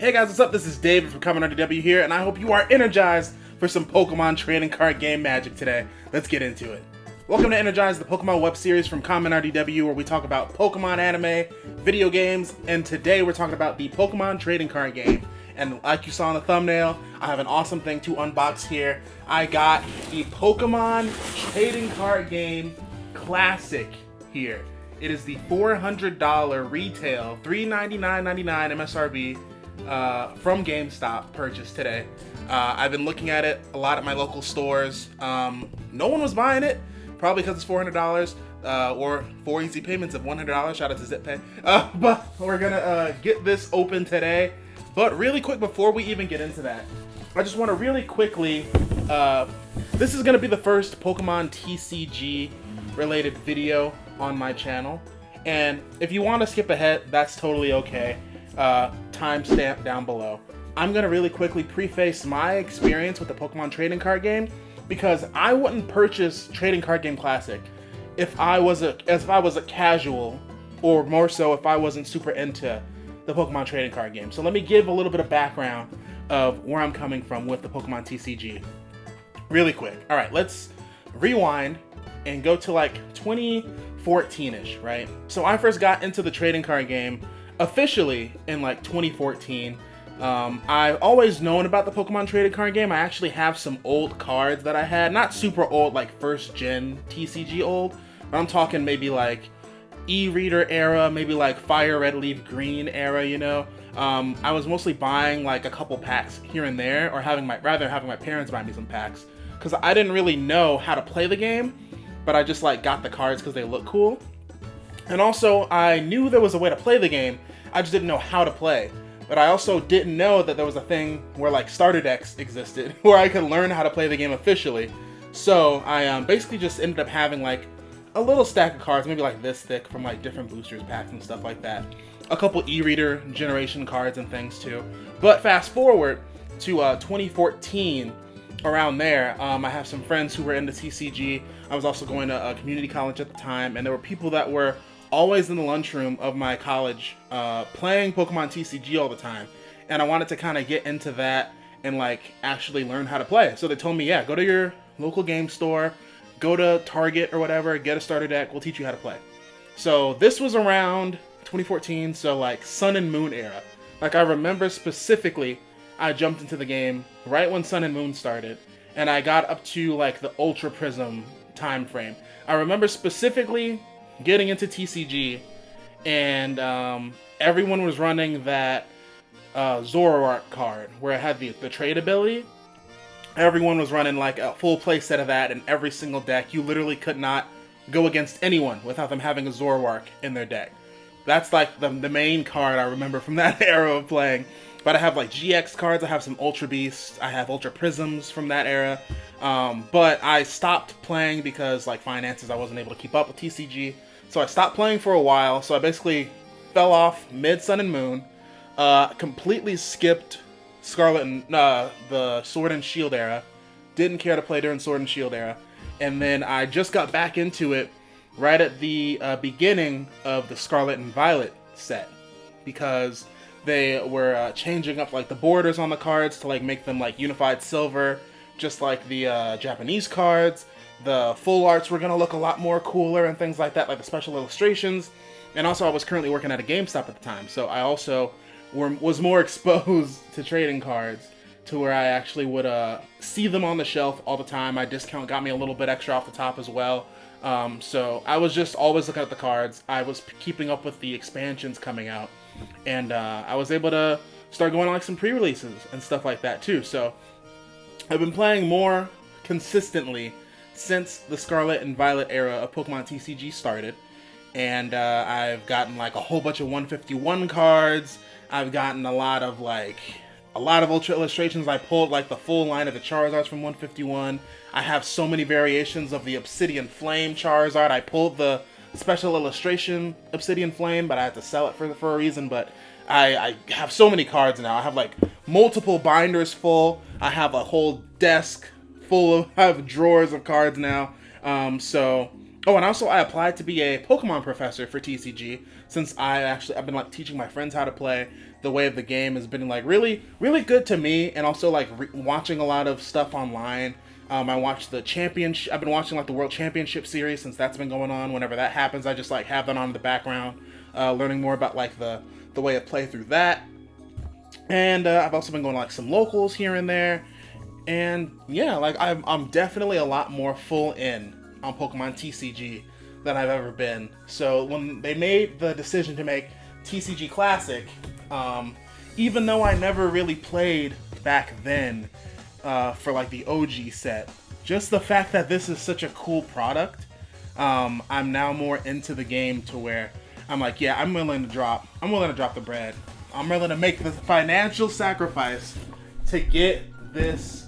Hey guys, what's up? This is David from ConMenRDW here, and I hope you are energized for some Pokemon trading card game magic today. Let's get into it. Welcome to ENERGIZED, the Pokemon web series from ConMenRDW, where we talk about Pokemon anime, video games, and today we're talking about the Pokemon trading card game. And like you saw in the thumbnail, I have an awesome thing to unbox here. I got the Pokemon trading card game Classic here. It is the $400 retail, $399.99 MSRP from GameStop purchase today. I've been looking at it a lot at my local stores. No one was buying it, probably because it's $400 or 4 easy payments of $100. Shout out to ZipPay. But we're gonna get this open today. But really quick, before we even get into that, I just want to really quickly, this is going to be the first Pokemon TCG related video on my channel. And if you want to skip ahead, that's totally okay. Timestamp down below. I'm going to really quickly preface my experience with the Pokemon trading card game, because I wouldn't purchase Trading Card Game Classic if I was a casual, or more so if I wasn't super into the Pokemon trading card game. So let me give a little bit of background of where I'm coming from with the Pokemon TCG really quick. All right, let's rewind and go to like 2014-ish, right? So I first got into the trading card game officially in like 2014. I've always known about the Pokemon trading card game. I actually have some old cards that I had, not super old, like first gen TCG old, but I'm talking maybe like e-reader era, maybe like Fire Red Leaf Green era, you know. I was mostly buying like a couple packs here and there, or having my parents buy me some packs, because I didn't really know how to play the game, but I just like got the cards because they look cool. And also I knew there was a way to play the game, I just didn't know how to play. But I also didn't know that there was a thing where like starter decks existed where I could learn how to play the game officially. So I basically just ended up having like a little stack of cards, maybe like this thick, from like different boosters packs and stuff like that. A couple e-reader generation cards and things too. But fast forward to 2014, around there, I have some friends who were into TCG. I was also going to a community college at the time, and there were people that were always in the lunchroom of my college playing Pokemon TCG all the time. And I wanted to kind of get into that and like actually learn how to play. So they told me, yeah, go to your local game store, go to Target or whatever, get a starter deck, we'll teach you how to play. So this was around 2014, so like Sun and Moon era. Like I remember specifically, I jumped into the game right when Sun and Moon started, and I got up to like the Ultra Prism time frame. I remember specifically getting into TCG, and everyone was running that Zoroark card where it had the trade ability. Everyone was running like a full play set of that in every single deck. You literally could not go against anyone without them having a Zoroark in their deck. That's like the main card I remember from that era of playing. But I have like GX cards, I have some Ultra Beasts, I have Ultra Prisms from that era. But I stopped playing because like finances, I wasn't able to keep up with TCG. So I stopped playing for a while. So I basically fell off mid Sun and Moon, completely skipped Scarlet and the Sword and Shield era. Didn't care to play during Sword and Shield era. And then I just got back into it right at the beginning of the Scarlet and Violet set, because they were changing up like the borders on the cards to like make them like unified silver, just like the Japanese cards. The full arts were gonna look a lot more cooler and things like that, like the special illustrations. And also I was currently working at a GameStop at the time, so I also was more exposed to trading cards, to where I actually would see them on the shelf all the time. My discount got me a little bit extra off the top as well. So I was just always looking at the cards. I was keeping up with the expansions coming out, and I was able to start going on like some pre-releases and stuff like that too. So I've been playing more consistently since the Scarlet and Violet era of Pokemon TCG started, and I've gotten like a whole bunch of 151 cards. I've gotten a lot of Ultra illustrations. I pulled like the full line of the Charizards from 151. I have so many variations of the Obsidian Flame Charizard. I pulled the special illustration Obsidian Flame, but I had to sell it for a reason. But I have so many cards now. I have like multiple binders full. I have a whole desk full of, I have drawers of cards now. Oh, and also I applied to be a Pokemon professor for TCG, since I've been like teaching my friends how to play. the way of the game has been like really good to me, and also like watching a lot of stuff online. I watched the championship. I've been watching like the World Championship series since that's been going on. Whenever that happens, I just like have that on in the background, learning more about like the way of play through that. And I've also been going to like some locals here and there, and yeah, like I'm definitely a lot more full in on Pokemon TCG than I've ever been. So when they made the decision to make TCG Classic, even though I never really played back then for like the OG set, just the fact that this is such a cool product, I'm now more into the game to where I'm like, yeah, I'm willing to drop the bread. I'm willing to make the financial sacrifice to get this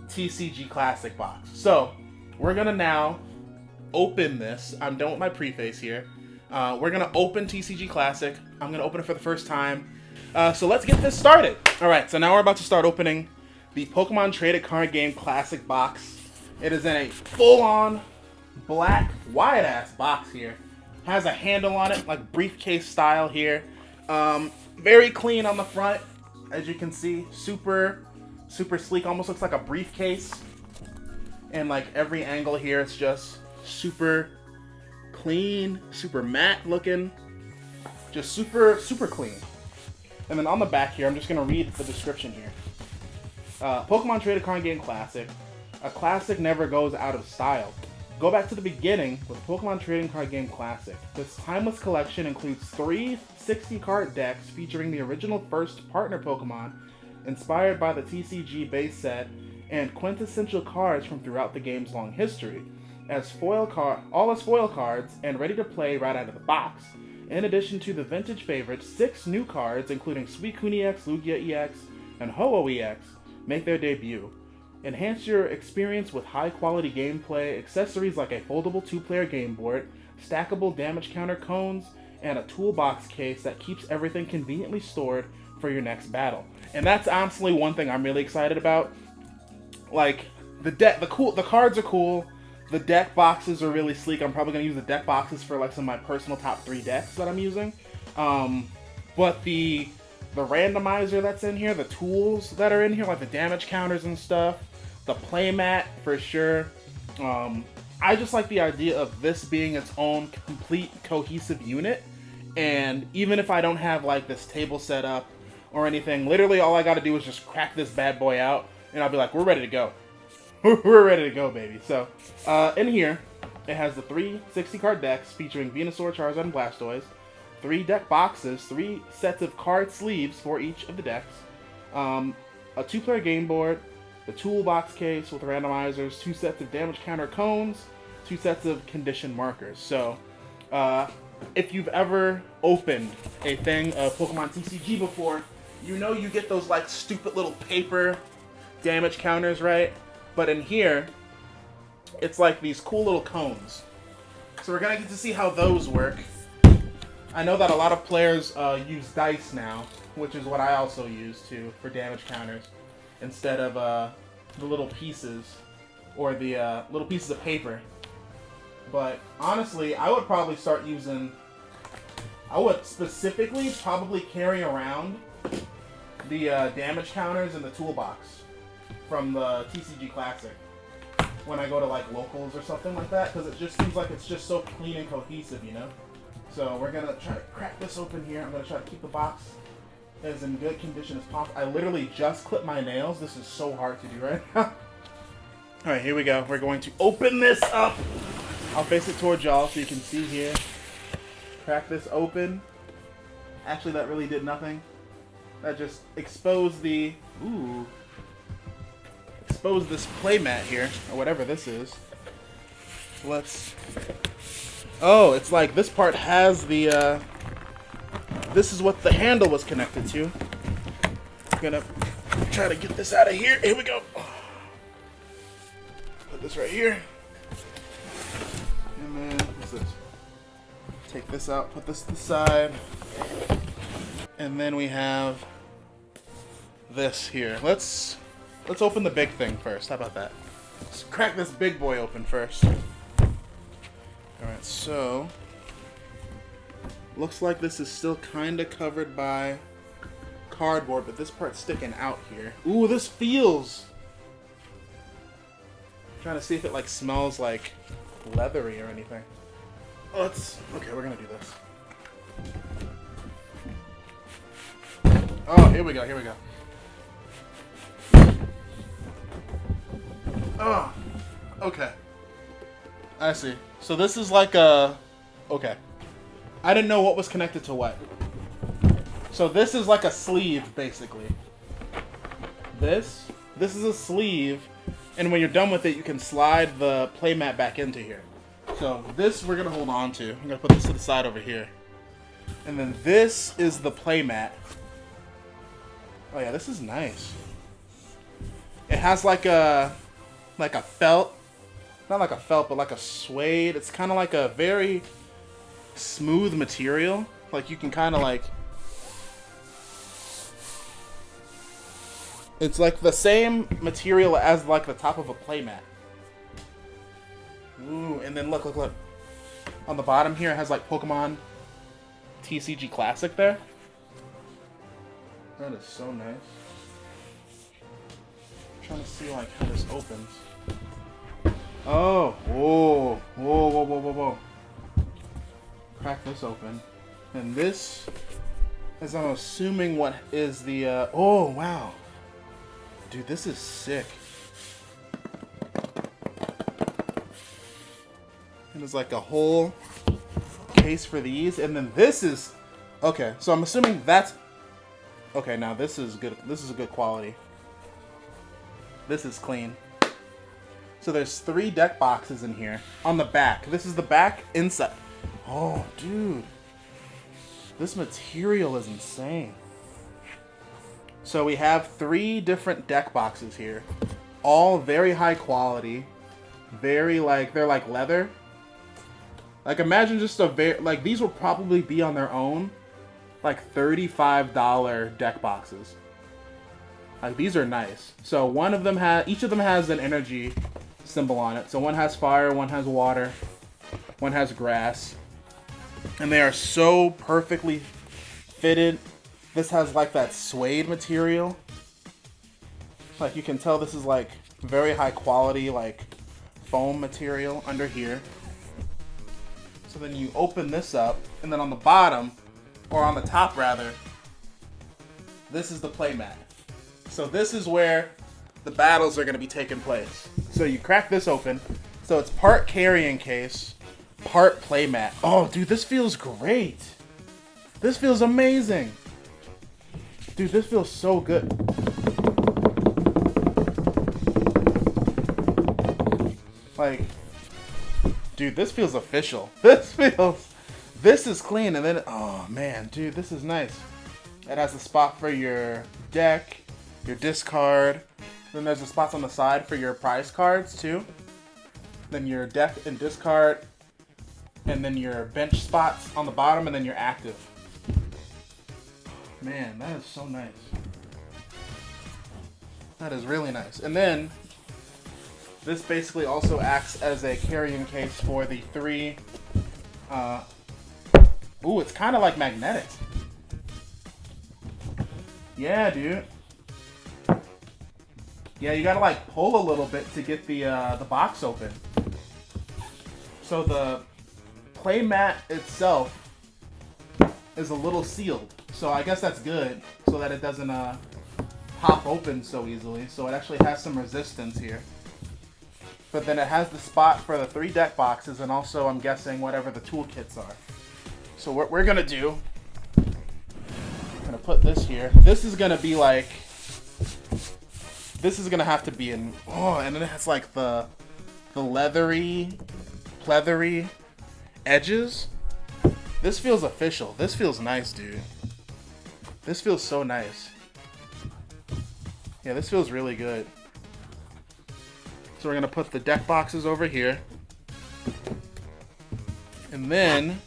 TCG Classic box. So we're gonna now open this. I'm done with my preface here. We're gonna open TCG Classic. I'm gonna open it for the first time. So let's get this started. All right, so now we're about to start opening the Pokemon Traded Card Game Classic box. It is in a full-on black, wide-ass box here. Has a handle on it, like briefcase style here. Very clean on the front, as you can see. Super sleek, almost looks like a briefcase. And like every angle here, it's just super clean, super matte looking. Just super clean. And then on the back here, I'm just going to read the description here. Pokemon Traded Card Game Classic. A classic never goes out of style. Go back to the beginning with Pokemon Trading Card Game Classic. This timeless collection includes 3 60-card decks featuring the original first partner Pokemon, inspired by the TCG base set, and quintessential cards from throughout the game's long history, all as foil cards and ready to play right out of the box. In addition to the vintage favorites, 6 new cards, including Suicune EX, Lugia EX, and Ho-Oh EX, make their debut. Enhance your experience with high-quality gameplay, accessories like a foldable 2-player game board, stackable damage counter cones, and a toolbox case that keeps everything conveniently stored for your next battle. And that's honestly one thing I'm really excited about. Like, the cards are cool, the deck boxes are really sleek. I'm probably going to use the deck boxes for like some of my personal top 3 decks that I'm using. But the randomizer that's in here, the tools that are in here, like the damage counters and stuff, the playmat for sure. I just like the idea of this being its own complete cohesive unit. And even if I don't have like this table set up or anything, literally all I got to do is just crack this bad boy out and I'll be like, we're ready to go. We're ready to go, baby. So in here, it has the 3 60-card decks featuring Venusaur, Charizard, and Blastoise. 3 deck boxes, 3 sets of card sleeves for each of the decks, a 2-player game board, the toolbox case with randomizers, 2 sets of damage counter cones, 2 sets of condition markers. So, if you've ever opened a thing of Pokemon TCG before, you know you get those like stupid little paper damage counters, right? But in here, it's like these cool little cones. So we're gonna get to see how those work. I know that a lot of players use dice now, which is what I also use too for damage counters, instead of the little pieces or the little pieces of paper. But honestly, I would probably start using. I would specifically probably carry around the damage counters in the toolbox from the TCG Classic when I go to like locals or something like that, because it just seems like it's just so clean and cohesive, you know. So we're gonna try to crack this open here. I'm gonna try to keep the box as in good condition as possible. I literally just clipped my nails. This is so hard to do right now. All right, here we go. We're going to open this up. I'll face it towards y'all so you can see here. Crack this open. Actually, that really did nothing. That just exposed the expose this playmat here, or whatever this is. Oh, it's like this part has the, this is what the handle was connected to. I'm gonna try to get this out of here. Here we go. Put this right here. And then, what's this? Take this out, put this to the side. And then we have this here. Let's open the big thing first. How about that? Let's crack this big boy open first. Alright, so looks like this is still kind of covered by cardboard, but this part's sticking out here. Ooh, this feels... I'm trying to see if it like smells like leathery or anything. Okay, we're gonna do this. Oh, here we go, here we go. Oh, okay. I see. So this is like a... Okay. I didn't know what was connected to what. So this is like a sleeve, basically. This is a sleeve, and when you're done with it, you can slide the playmat back into here. So this we're gonna hold on to. I'm gonna put this to the side over here. And then this is the playmat. Oh yeah, this is nice. It has like a felt. Not like a felt, but like a suede. It's kind of like a very smooth material. Like you can kind of like... It's like the same material as like the top of a playmat. Ooh, and then look. On the bottom here, it has like Pokemon TCG Classic there. That is so nice. I'm trying to see like how this opens. Oh, whoa. Crack this open. And this is, I'm assuming, what is the, oh, wow. Dude, this is sick. And there's like a whole case for these. And then this is, okay, so I'm assuming that's, okay, now this is good. This is a good quality. This is clean. So there's 3 deck boxes in here. On the back. This is the back inside. Oh, dude. This material is insane. So we have 3 different deck boxes here. All very high quality. Very like, they're like leather. Like imagine just a very, like these will probably be on their own. Like $35 deck boxes. Like these are nice. So one of them each of them has an energy symbol on it. So one has fire, one has water, one has grass. And they are so perfectly fitted. This has like that suede material. Like you can tell this is like very high quality like foam material under here. So then you open this up, and then on the bottom, or on the top rather, this is the playmat. So this is where the battles are going to be taking place. So you crack this open. So it's part carrying case, part playmat. Oh, dude, this feels great. This feels amazing. Dude, this feels so good. Like, dude, this feels official. This is clean. And then, oh man, dude, this is nice. It has a spot for your deck, your discard. Then there's the spots on the side for your prize cards too. Then your deck and discard. And then your bench spots on the bottom, and then your active. Man, that is so nice. That is really nice. And then this basically also acts as a carrying case for the 3. Ooh, it's kind of like magnetic. Yeah, dude. Yeah, you gotta like pull a little bit to get the box open. So the playmat itself is a little sealed. So I guess that's good, so that it doesn't pop open so easily. So it actually has some resistance here. But then it has the spot for the 3 deck boxes, and also I'm guessing whatever the toolkits are. So what we're gonna do, I'm gonna put this here. This is gonna be like, this is gonna have to be in, oh, and then it has like the leathery, pleathery edges. This feels official. This feels nice, dude. This feels so nice. Yeah, this feels really good. So we're gonna put the deck boxes over here. And then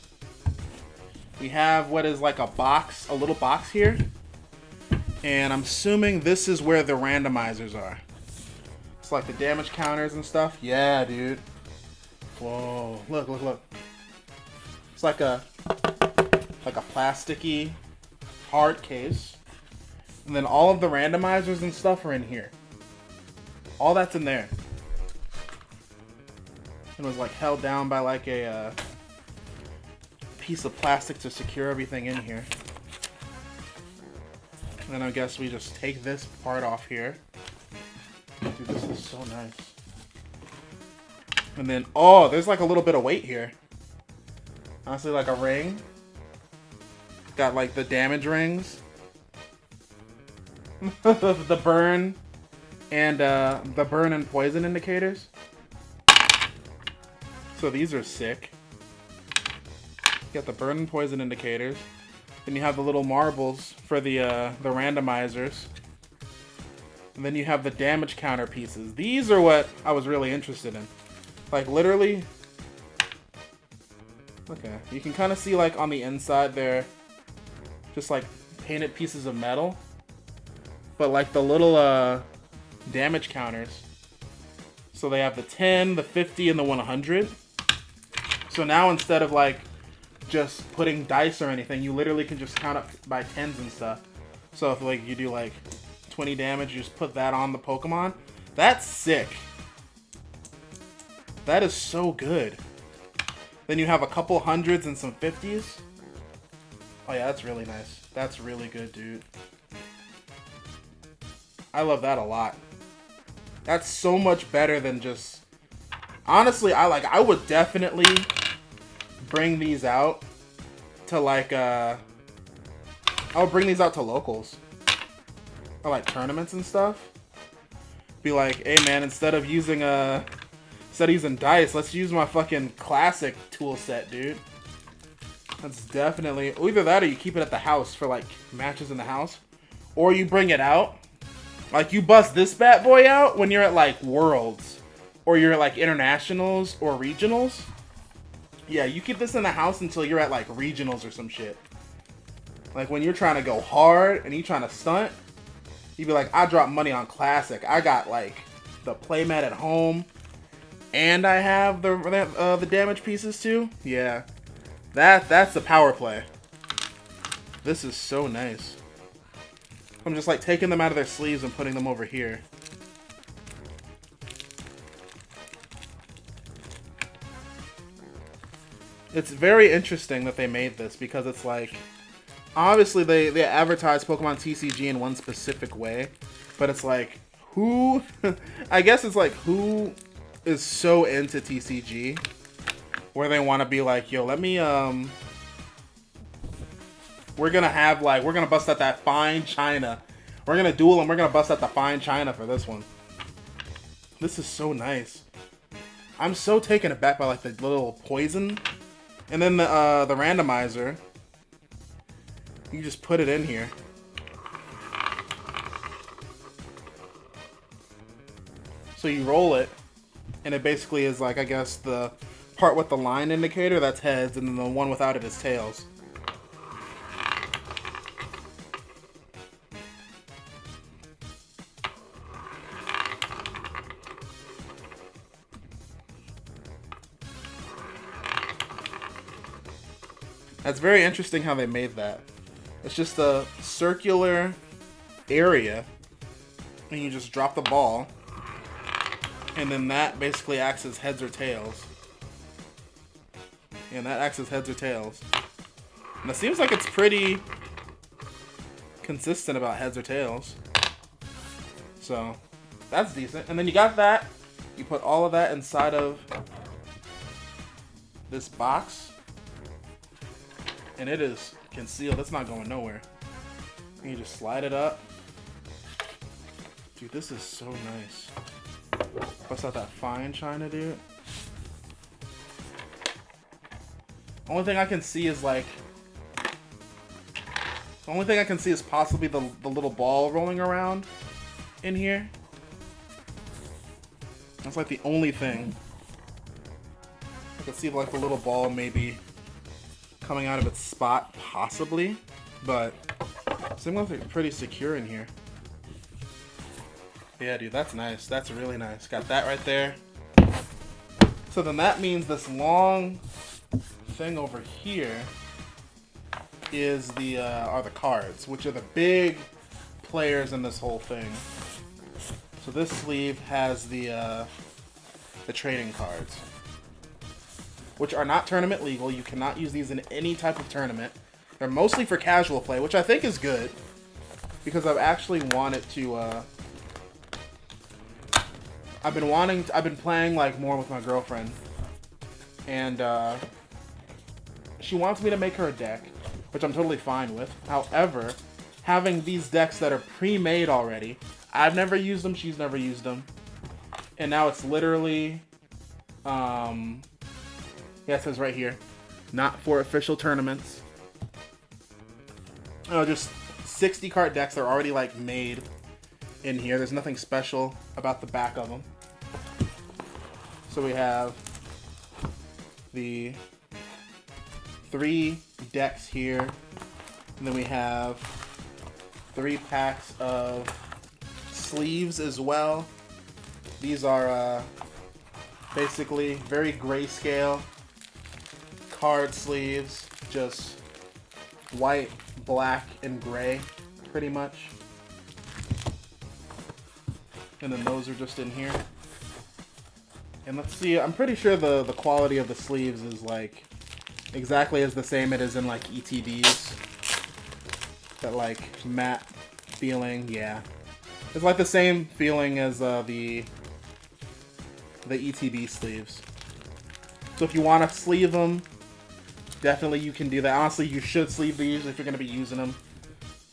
we have what is like a box, a little box here. And I'm assuming this is where the randomizers are. It's like the damage counters and stuff. Yeah, dude. Whoa, look. It's like a plasticky hard case. And then all of the randomizers and stuff are in here. All that's in there. It was like held down by like a piece of plastic to secure everything in here. And then I guess we just take this part off here. Dude, this is so nice. And then, oh, there's like a little bit of weight here. Honestly, like a ring. Got like the damage rings. The burn and poison indicators. So these are sick. You got the burn and poison indicators. Then you have the little marbles for the randomizers. And then you have the damage counter pieces. These are what I was really interested in. Like literally, okay, you can kind of see like on the inside there, just like painted pieces of metal. But like the little damage counters. So they have the 10, the 50, and the 100. So now instead of like just putting dice or anything, you literally can just count up by tens and stuff. So if like you do like 20 damage, you just put that on the Pokemon. That's sick. That is so good. Then you have a couple hundreds and some 50s. Oh yeah, that's really nice. That's really good, dude. I love that a lot. That's so much better than just... Honestly, I would definitely bring these out to like I would bring these out to locals. Or like tournaments and stuff. Be like, hey man, instead of using dice, let's use my fucking classic tool set, dude. That's definitely either that or you keep it at the house for like matches in the house. Or you bring it out. Like you bust this bad boy out when you're at like Worlds. Or you're at like internationals or regionals. Yeah, you keep this in the house until you're at like regionals or some shit. Like when you're trying to go hard and you're trying to stunt, you'd be like, I dropped money on classic. I got like the playmat at home, and I have the damage pieces too. Yeah, that's the power play. This is so nice. I'm just like taking them out of their sleeves and putting them over here. It's very interesting that they made this because it's like, obviously they advertise Pokemon TCG in one specific way, but it's like, who, I guess it's like, who is so into TCG where they want to be like, yo, let me, we're gonna bust out that fine china. We're gonna duel and we're gonna bust out the fine china for this one. This is so nice. I'm so taken aback by like the little poison. And then the randomizer, you just put it in here. So you roll it, and it basically is like, I guess, the part with the line indicator, that's heads, and then the one without it is tails. That's very interesting how they made that. It's just a circular area, and you just drop the ball, and then that basically acts as heads or tails. And that acts as heads or tails. And it seems like it's pretty consistent about heads or tails. So, that's decent. And then you got that. You put all of that inside of this box. And it is concealed. It's not going nowhere. And you just slide it up. Dude, this is so nice. Bust out that fine china, dude. Only thing I can see is like... The only thing I can see is possibly the little ball rolling around in here. That's like the only thing. I can see like the little ball maybe coming out of its spot, possibly, but it seems like it's pretty secure in here. Yeah, dude, that's nice. That's really nice. Got that right there. So then that means this long thing over here is are the cards, which are the big players in this whole thing. So this sleeve has the trading cards, which are not tournament legal. You cannot use these in any type of tournament. They're mostly for casual play, which I think is good, because I've actually wanted to, I've been playing like more with my girlfriend, and she wants me to make her a deck, which I'm totally fine with. However, having these decks that are pre-made already, I've never used them, she's never used them, and now it's literally, yeah, it says right here, not for official tournaments. Oh, just 60 card decks that are already like made in here. There's nothing special about the back of them. So we have the 3 decks here, and then we have 3 packs of sleeves as well. These are basically very grayscale card sleeves, just white, black, and gray, pretty much. And then those are just in here. And let's see, I'm pretty sure the quality of the sleeves is like exactly as the same it is in like ETBs. That like matte feeling, yeah. It's like the same feeling as the ETB sleeves. So if you want to sleeve them, definitely you can do that. Honestly, you should sleeve these if you're going to be using them.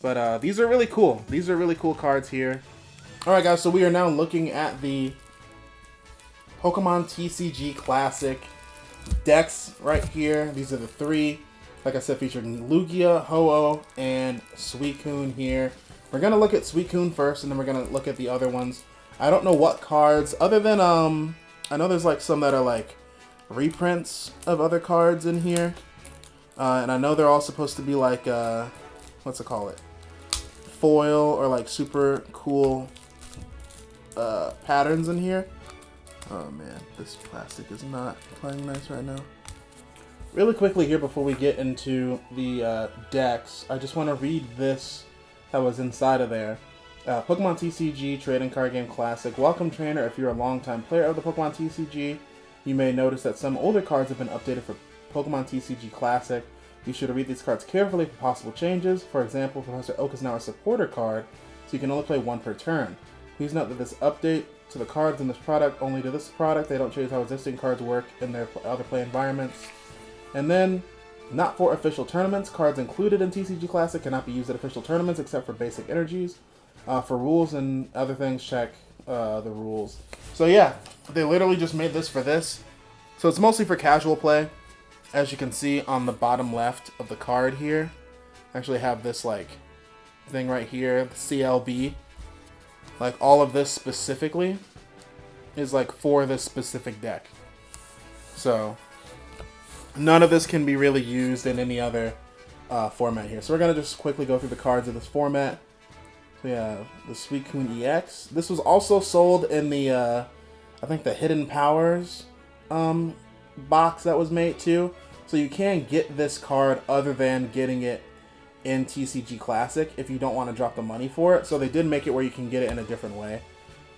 But these are really cool. These are really cool cards here. Alright guys, so we are now looking at the Pokemon TCG Classic decks right here. These are the 3, like I said, featuring Lugia, Ho-Oh, and Suicune here. We're going to look at Suicune first, and then we're going to look at the other ones. I don't know what cards, other than, I know there's like some that are like reprints of other cards in here. And I know they're all supposed to be like, what's it call it? Foil or like super cool patterns in here. Oh man, this plastic is not playing nice right now. Really quickly here before we get into the decks, I just want to read this that was inside of there. Pokemon TCG Trading Card Game Classic. Welcome, trainer. If you're a longtime player of the Pokemon TCG, you may notice that some older cards have been updated for Pokemon TCG Classic. Be sure to read these cards carefully for possible changes. For example, Professor Oak is now a supporter card, so you can only play 1 per turn. Please note that this update to the cards in this product only to this product. They don't change how existing cards work in their other play environments. And then, not for official tournaments. Cards included in TCG Classic cannot be used at official tournaments except for basic energies. For rules and other things, check the rules. So yeah, they literally just made this for this. So it's mostly for casual play. As you can see on the bottom left of the card here, I actually have this like thing right here, CLB. Like all of this specifically is like for this specific deck. So none of this can be really used in any other format here. So we're going to just quickly go through the cards of this format. So we have the Suicune EX. This was also sold in the, I think the Hidden Powers box that was made too. So you can get this card other than getting it in TCG Classic if you don't want to drop the money for it. So they did make it where you can get it in a different way.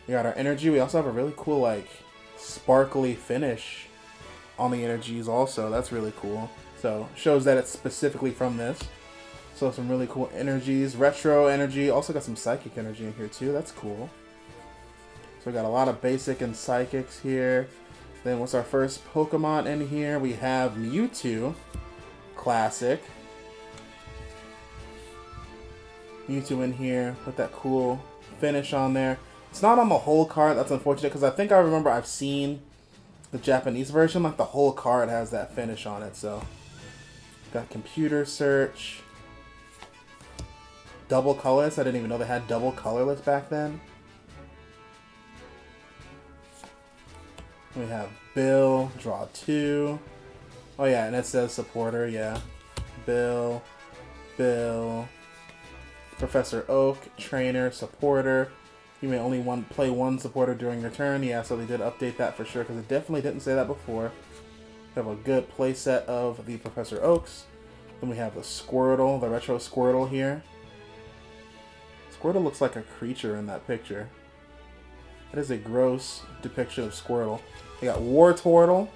We got our energy. We also have a really cool like sparkly finish on the energies also. That's really cool. So shows that it's specifically from this. So some really cool energies. Retro energy. Also got some psychic energy in here too. That's cool. So we got a lot of basic and psychics here. Then what's our first Pokemon in here? We have Mewtwo Classic. Mewtwo in here with that cool finish on there. It's not on the whole card. That's unfortunate because I think I remember I've seen the Japanese version. Like the whole card has that finish on it. So got computer search. Double colorless. I didn't even know they had double colorless back then. We have Bill, draw 2. Oh yeah, and it says supporter, yeah. Bill, Professor Oak, trainer, supporter. You may only play 1 supporter during your turn. Yeah, so they did update that for sure, because it definitely didn't say that before. We have a good playset of the Professor Oaks. Then we have the Squirtle, the retro Squirtle here. Squirtle looks like a creature in that picture. That is a gross depiction of Squirtle. We got Wartortle.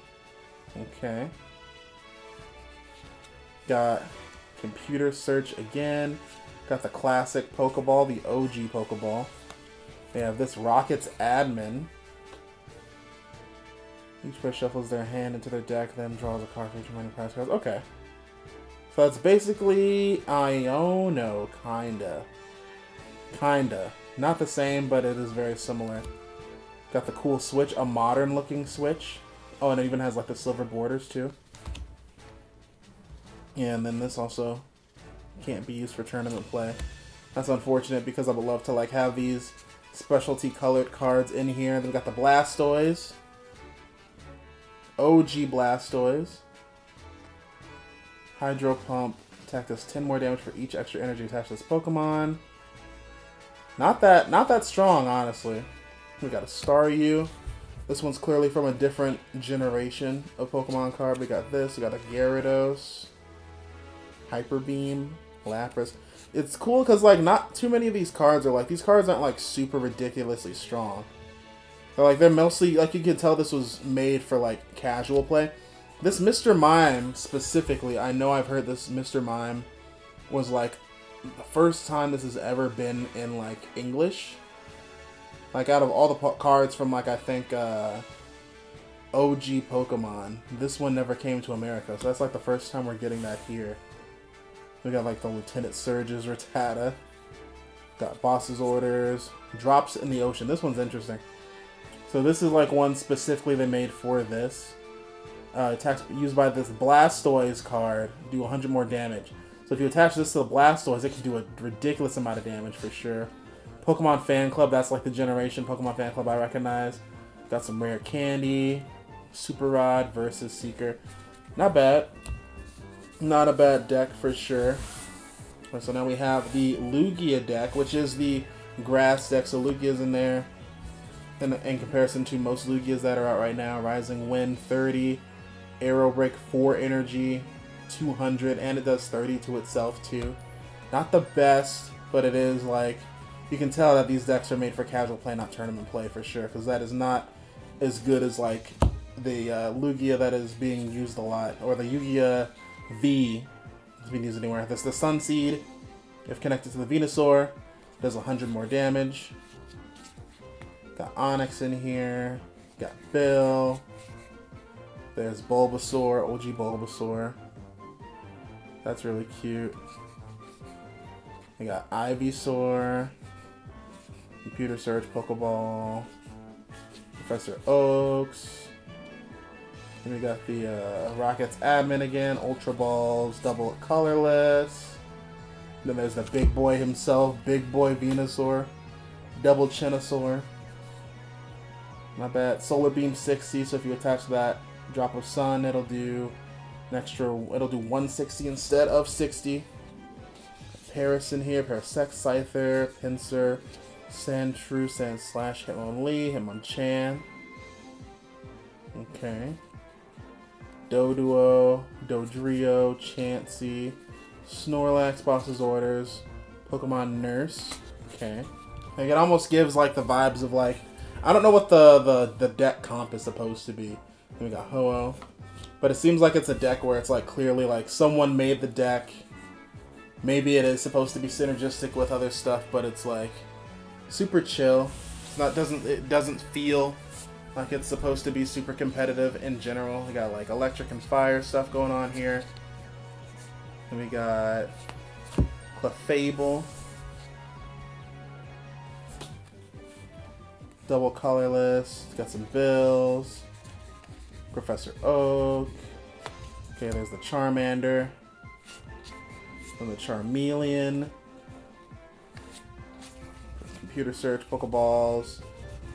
Okay. Got Computer Search again. Got the classic Pokeball, the OG Pokeball. They have this Rocket's Admin. Each player shuffles their hand into their deck, then draws a card for each remaining prize cards. Okay. So that's basically Iono, kinda. Kinda. Not the same, but it is very similar. Got the cool Switch, a modern looking Switch. Oh, and it even has like the silver borders too. Yeah, and then this also can't be used for tournament play. That's unfortunate because I would love to like have these specialty colored cards in here. Then we got the Blastoise. OG Blastoise. Hydro Pump. Attack does 10 more damage for each extra energy attached to this Pokemon. Not that strong, honestly. We got a Staryu. This one's clearly from a different generation of Pokemon card. We got this. We got a Gyarados. Hyper Beam. Lapras. It's cool because like not too many of these cards are like, these cards aren't like super ridiculously strong. They're mostly, like you can tell this was made for like casual play. This Mr. Mime specifically, I know I've heard this Mr. Mime was like the first time this has ever been in like English. Like out of all the cards from like I think OG Pokemon, this one never came to America. So that's like the first time we're getting that here. We got like the Lieutenant Surge's Rattata. Got Boss's Orders. Drops in the Ocean. This one's interesting. So this is like one specifically they made for this. Attacks used by this Blastoise card do 100 more damage. So if you attach this to the Blastoise, it can do a ridiculous amount of damage for sure. Pokemon Fan Club, that's like the generation Pokemon Fan Club I recognize. Got some rare candy. Super Rod versus Seeker. Not bad. Not a bad deck for sure. So now we have the Lugia deck, which is the grass deck. So Lugia's in there. In comparison to most Lugias that are out right now. Rising Wind 30. Aero Break 4 energy. 200. And it does 30 to itself too. Not the best, but it is like... You can tell that these decks are made for casual play, not tournament play for sure. Because that is not as good as like the Lugia that is being used a lot. Or the Yu-Gi-Oh! V is being used anywhere. That's the Sunseed. If connected to the Venusaur, does 100 more damage. Got Onyx in here. Got Bill. There's Bulbasaur, OG Bulbasaur. That's really cute. We got Ivysaur. Computer Search, Pokeball. Professor Oaks. And we got the Rocket's Admin again, Ultra Balls, double colorless. Then there's the big boy himself, Big Boy Venusaur, double Chinosaur. Not bad. Solar Beam 60, so if you attach that drop of sun, it'll do an extra, it'll do 160 instead of 60. Paris in here, Parasect, Scyther, Pinsir, Sandshrew, Sandslash, Hitmonlee, Hitmonchan. Okay. Doduo, Dodrio, Chansey, Snorlax, Boss's Orders, Pokemon Nurse. Okay. Like it almost gives like the vibes of like, I don't know what the deck comp is supposed to be. Then we got Ho-Oh. But it seems like it's a deck where it's like clearly like someone made the deck. Maybe it is supposed to be synergistic with other stuff, but it's like super chill. It's not it doesn't feel like it's supposed to be super competitive in general. We got like electric and fire stuff going on here. And we got Clefable. Double colorless. Got some Bills. Professor Oak. Okay, there's the Charmander. And the Charmeleon. Computer Search, Pokeballs.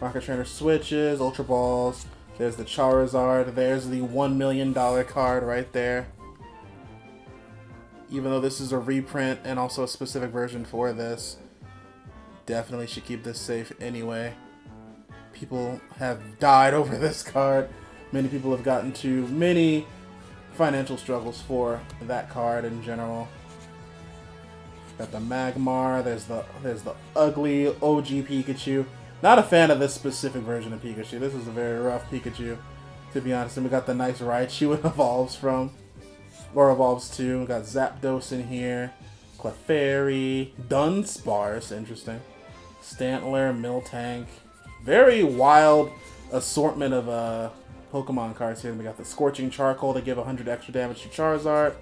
Rocket Trainer switches, Ultra Balls. There's the Charizard. There's the $1 million card right there. Even though this is a reprint and also a specific version for this, definitely should keep this safe anyway. People have died over this card. Many people have gotten to many financial struggles for that card in general. Got the Magmar. There's the ugly OG Pikachu. Not a fan of this specific version of Pikachu. This is a very rough Pikachu, to be honest. And we got the nice Raichu it evolves from, or evolves to. We got Zapdos in here, Clefairy, Dunsparce, interesting, Stantler, Miltank. Very wild assortment of Pokemon cards here. And we got the Scorching Charcoal to give 100 extra damage to Charizard,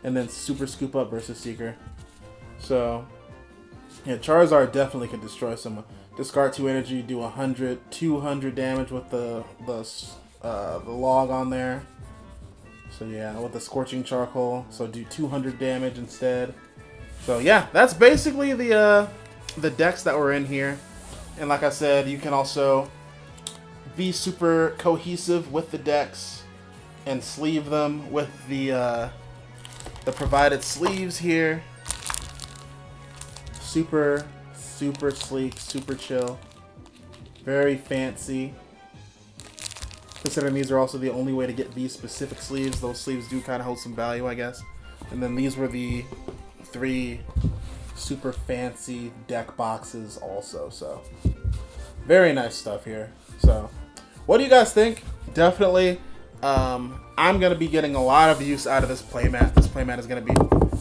and then Super Scoop Up versus Seeker. So, yeah, Charizard definitely can destroy someone. Discard 2 energy, do 100, 200 damage with the log on there. So yeah, with the Scorching Charcoal, so do 200 damage instead. So yeah, that's basically the decks that were in here. And like I said, you can also be super cohesive with the decks and sleeve them with the provided sleeves here. Super sleek, super chill, very fancy. Considering these are also the only way to get these specific sleeves, those sleeves do kind of hold some value, I guess. And then these were the 3 super fancy deck boxes also, so very nice stuff here. So what do you guys think? Definitely I'm gonna be getting a lot of use out of this playmat. This playmat is gonna be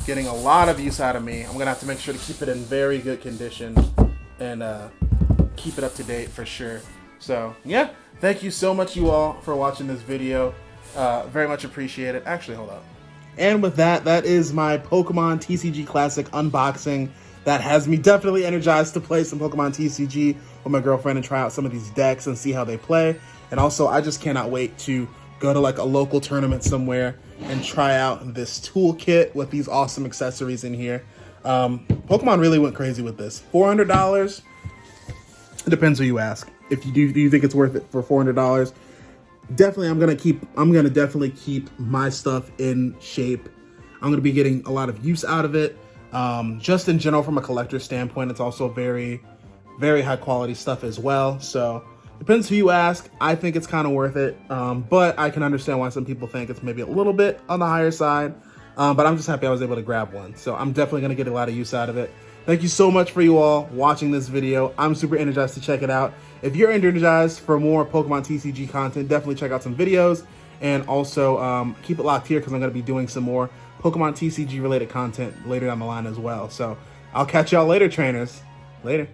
getting a lot of use out of me. I'm gonna have to make sure to keep it in very good condition and keep it up to date for sure. So yeah, thank you so much you all for watching this video. Very much appreciate it. Actually, hold up. And with that, that is my Pokemon TCG Classic unboxing. That has me definitely energized to play some Pokemon TCG with my girlfriend and try out some of these decks and see how they play. And also, I just cannot wait to go to like a local tournament somewhere and try out this toolkit with these awesome accessories in here. Pokemon really went crazy with this. $400. It depends who you ask. If you do you think it's worth it for $400? Definitely, I'm gonna definitely keep my stuff in shape. I'm gonna be getting a lot of use out of it. Just in general, from a collector's standpoint, it's also very, very high quality stuff as well. So depends who you ask. I think it's kind of worth it, but I can understand why some people think it's maybe a little bit on the higher side. But I'm just happy I was able to grab one. So I'm definitely gonna get a lot of use out of it. Thank you so much for you all watching this video. I'm super energized to check it out. If you're energized for more Pokemon TCG content, definitely check out some videos. And also keep it locked here because I'm going to be doing some more Pokemon TCG related content later down the line as well. So I'll catch y'all later, trainers. Later.